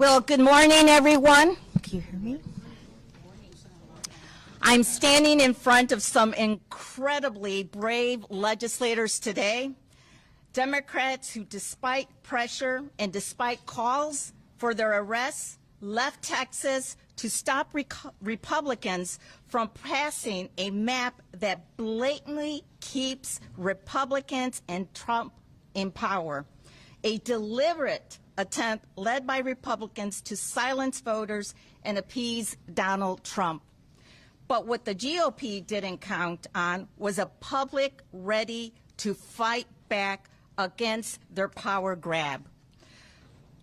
Well, good morning, everyone. Can you hear me? I'm standing in front of some incredibly brave legislators today, Democrats who, despite pressure and despite calls for their arrests, left Texas to stop Republicans from passing a map that blatantly keeps Republicans and Trump in power. A deliberate attempt led by Republicans to silence voters and appease Donald Trump. But what the GOP didn't count on was a public ready to fight back against their power grab.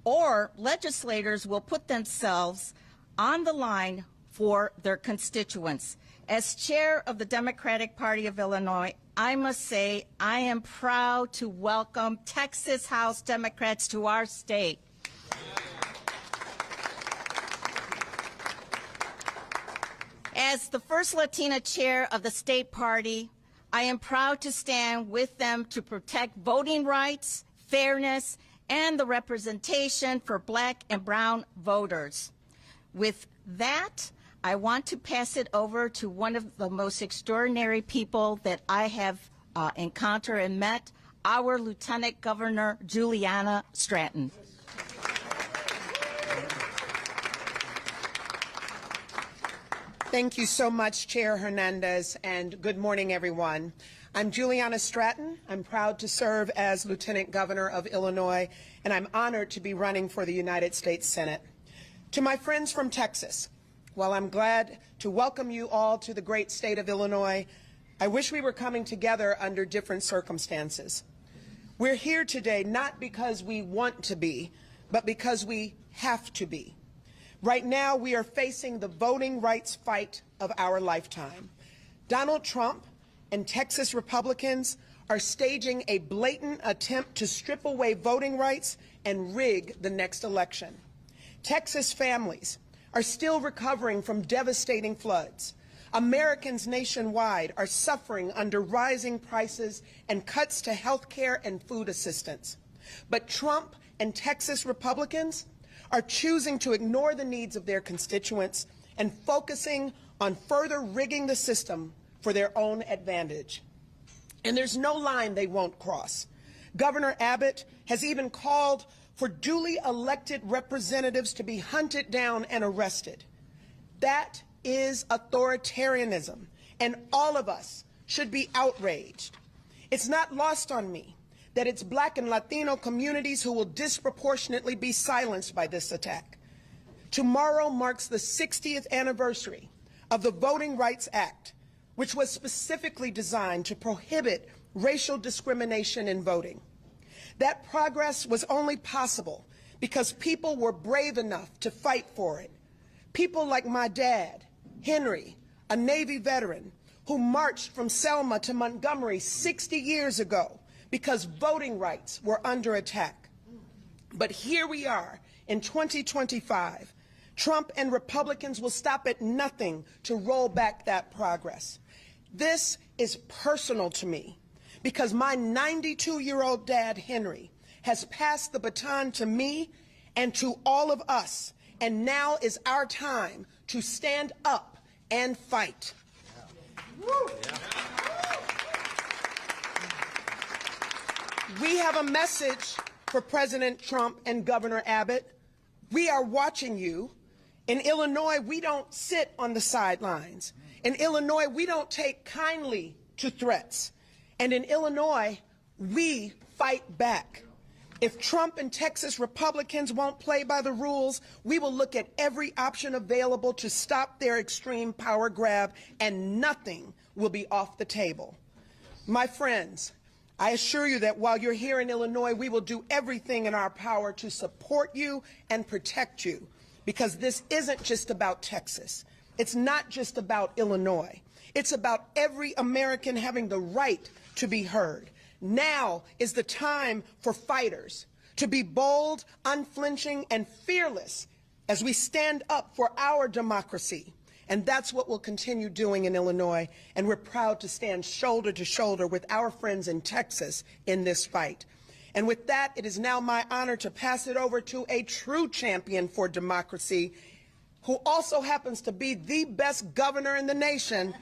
Or legislators will put themselves on the line for their constituents. As chair of the Democratic Party of Illinois, I must say I am proud to welcome Texas House Democrats to our state. As the first Latina chair of the state party, I am proud to stand with them to protect voting rights, fairness, and the representation for Black and brown voters. With that, I want to pass it over to one of the most extraordinary people that I have encountered and met, our Lieutenant Governor Juliana Stratton. Thank you so much, Chair Hernandez, and good morning, everyone. I'm Juliana Stratton. I'm proud to serve as Lieutenant Governor of Illinois, and I'm honored to be running for the United States Senate. To my friends from Texas, while I'm glad to welcome you all to the great state of Illinois, I wish we were coming together under different circumstances. We're here today not because we want to be, but because we have to be. Right now, we are facing the voting rights fight of our lifetime. Donald Trump and Texas Republicans are staging a blatant attempt to strip away voting rights and rig the next election. Texas families are still recovering from devastating floods. Americans nationwide are suffering under rising prices and cuts to health care and food assistance. But Trump and Texas Republicans are choosing to ignore the needs of their constituents and focusing on further rigging the system for their own advantage. And there's no line they won't cross. Governor Abbott has even called for duly elected representatives to be hunted down and arrested. That is authoritarianism, and all of us should be outraged. It's not lost on me that it's Black and Latino communities who will disproportionately be silenced by this attack. Tomorrow marks the 60th anniversary of the Voting Rights Act, which was specifically designed to prohibit racial discrimination in voting. That progress was only possible because people were brave enough to fight for it. People like my dad, Henry, a Navy veteran, who marched from Selma to Montgomery 60 years ago because voting rights were under attack. But here we are in 2025. Trump and Republicans will stop at nothing to roll back that progress. This is personal to me because my 92-year-old dad, Henry, has passed the baton to me and to all of us, and now is our time to stand up and fight. We have a message for President Trump and Governor Abbott. We are watching you. In Illinois, we don't sit on the sidelines. In Illinois, we don't take kindly to threats. And in Illinois, we fight back. If Trump and Texas Republicans won't play by the rules, we will look at every option available to stop their extreme power grab, and nothing will be off the table. My friends, I assure you that while you're here in Illinois, we will do everything in our power to support you and protect you, because this isn't just about Texas. It's not just about Illinois. It's about every American having the right to be heard. Now is the time for fighters to be bold, unflinching, and fearless as we stand up for our democracy. And that's what we'll continue doing in Illinois, and we're proud to stand shoulder to shoulder with our friends in Texas in this fight. And with that, it is now my honor to pass it over to a true champion for democracy, who also happens to be the best governor in the nation,